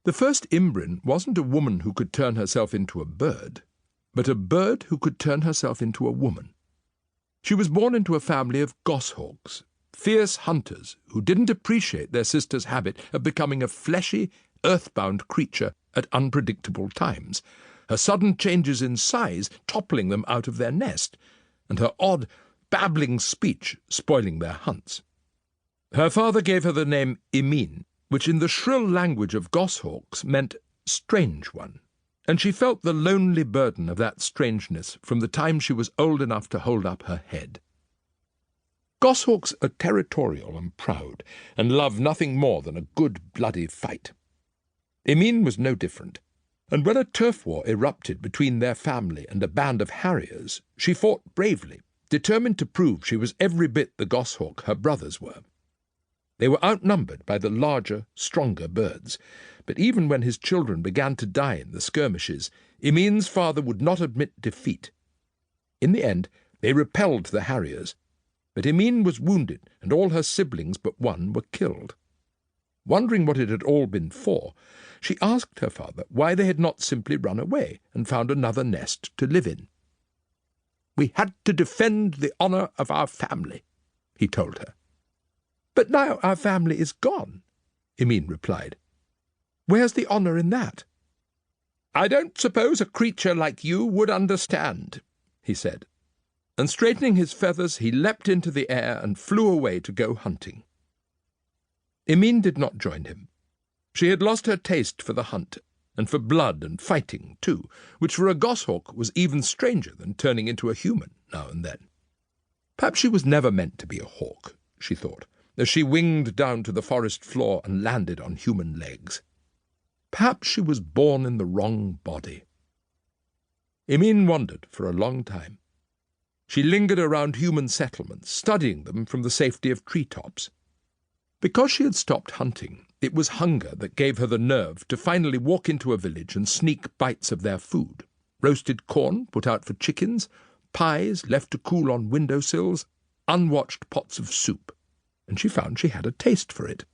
The first Imbrin wasn't a woman who could turn herself into a bird, but a bird who could turn herself into a woman. She was born into a family of goshawks, fierce hunters who didn't appreciate their sister's habit of becoming a fleshy, earthbound creature at unpredictable times, her sudden changes in size toppling them out of their nest, and her odd, babbling speech spoiling their hunts. Her father gave her the name Emin, which in the shrill language of goshawks meant strange one, and she felt the lonely burden of that strangeness from the time she was old enough to hold up her head. Goshawks are territorial and proud, and love nothing more than a good bloody fight. Emin was no different, and when a turf war erupted between their family and a band of harriers, she fought bravely, determined to prove she was every bit the goshawk her brothers were. They were outnumbered by the larger, stronger birds, but even when his children began to die in the skirmishes, Emin's father would not admit defeat. In the end, they repelled the harriers, but Emin was wounded and all her siblings but one were killed. Wondering what it had all been for, she asked her father why they had not simply run away and found another nest to live in. "We had to defend the honour of our family," he told her. "But now our family is gone," Emin replied. "Where's the honour in that?" "I don't suppose a creature like you would understand," he said, and straightening his feathers he leapt into the air and flew away to go hunting. Emin did not join him. She had lost her taste for the hunt, and for blood and fighting too, which for a goshawk was even stranger than turning into a human now and then. Perhaps she was never meant to be a hawk, she thought, as she winged down to the forest floor and landed on human legs. Perhaps she was born in the wrong body. Emin wandered for a long time. She lingered around human settlements, studying them from the safety of treetops. Because she had stopped hunting, it was hunger that gave her the nerve to finally walk into a village and sneak bites of their food. Roasted corn put out for chickens, pies left to cool on windowsills, unwatched pots of soup, and she found she had a taste for it.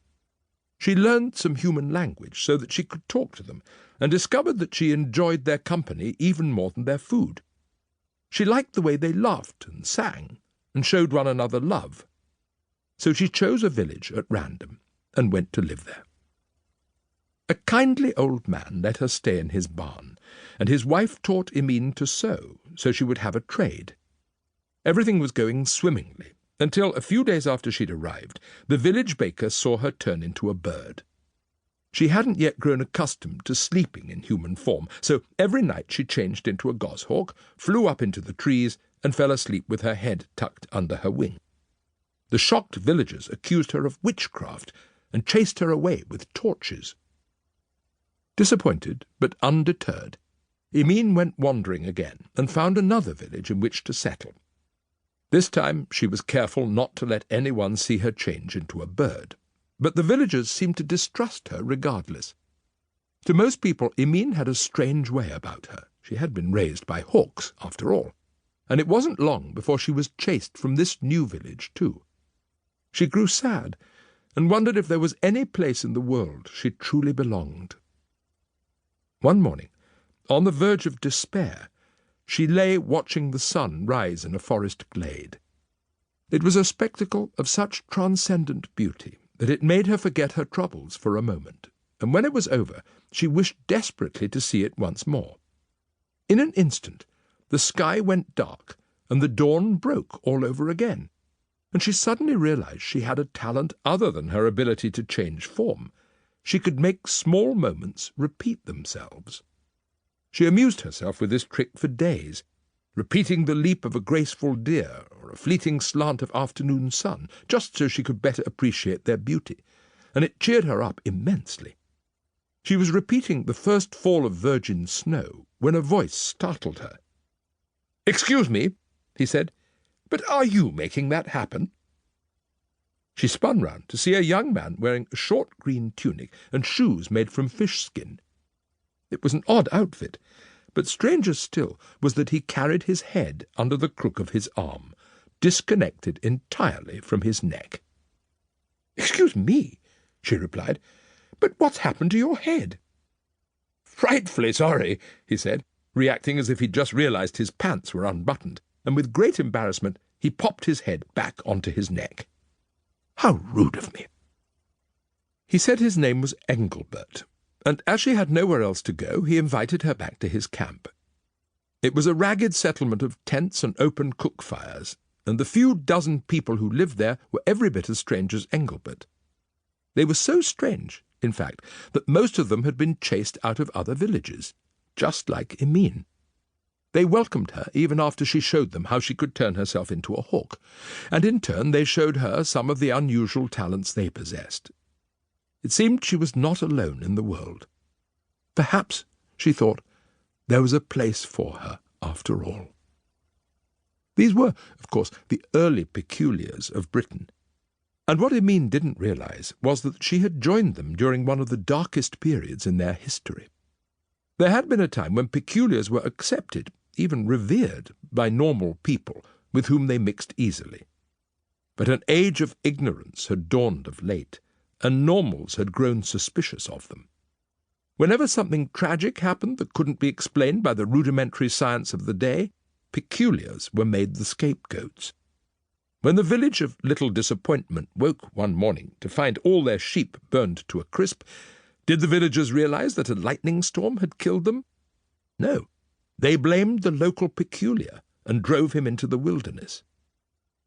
She learned some human language so that she could talk to them, and discovered that she enjoyed their company even more than their food. She liked the way they laughed and sang, and showed one another love. So she chose a village at random, and went to live there. A kindly old man let her stay in his barn, and his wife taught Emin to sew, so she would have a trade. Everything was going swimmingly, until a few days after she'd arrived, the village baker saw her turn into a bird. She hadn't yet grown accustomed to sleeping in human form, so every night she changed into a goshawk, flew up into the trees, and fell asleep with her head tucked under her wing. The shocked villagers accused her of witchcraft, and chased her away with torches. Disappointed, but undeterred, Emin went wandering again, and found another village in which to settle. This time she was careful not to let anyone see her change into a bird, but the villagers seemed to distrust her regardless. To most people, Emin had a strange way about her. She had been raised by hawks, after all, and it wasn't long before she was chased from this new village too. She grew sad, and wondered if there was any place in the world she truly belonged. One morning, on the verge of despair, she lay watching the sun rise in a forest glade. It was a spectacle of such transcendent beauty that it made her forget her troubles for a moment, and when it was over, she wished desperately to see it once more. In an instant, the sky went dark, and the dawn broke all over again, and she suddenly realized she had a talent other than her ability to change form. She could make small moments repeat themselves. She amused herself with this trick for days, repeating the leap of a graceful deer or a fleeting slant of afternoon sun, just so she could better appreciate their beauty, and it cheered her up immensely. She was repeating the first fall of virgin snow when a voice startled her. "Excuse me," he said, "but are you making that happen?" She spun round to see a young man wearing a short green tunic and shoes made from fish skin. It was an odd outfit, but stranger still was that he carried his head under the crook of his arm, disconnected entirely from his neck. "Excuse me," she replied, "but what's happened to your head?" "Frightfully sorry," he said, reacting as if he'd just realized his pants were unbuttoned, and with great embarrassment he popped his head back onto his neck. "How rude of me." He said his name was Engelbert, and as she had nowhere else to go, he invited her back to his camp. It was a ragged settlement of tents and open cook fires, and the few dozen people who lived there were every bit as strange as Engelbert. They were so strange, in fact, that most of them had been chased out of other villages, just like Emine. They welcomed her even after she showed them how she could turn herself into a hawk, and in turn they showed her some of the unusual talents they possessed. It seemed she was not alone in the world. Perhaps, she thought, there was a place for her after all. These were, of course, the early peculiars of Britain, and what Emine didn't realize was that she had joined them during one of the darkest periods in their history. There had been a time when peculiars were accepted, even revered, by normal people with whom they mixed easily. But an age of ignorance had dawned of late, and normals had grown suspicious of them. Whenever something tragic happened that couldn't be explained by the rudimentary science of the day, peculiars were made the scapegoats. When the village of Little Disappointment woke one morning to find all their sheep burned to a crisp, did the villagers realize that a lightning storm had killed them? No. They blamed the local peculiar and drove him into the wilderness.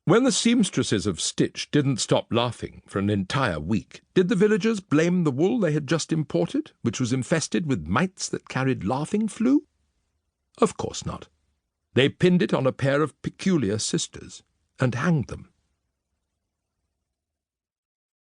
When the seamstresses of Stitch didn't stop laughing for an entire week, did the villagers blame the wool they had just imported, which was infested with mites that carried laughing flu? Of course not. They pinned it on a pair of peculiar sisters and hanged them.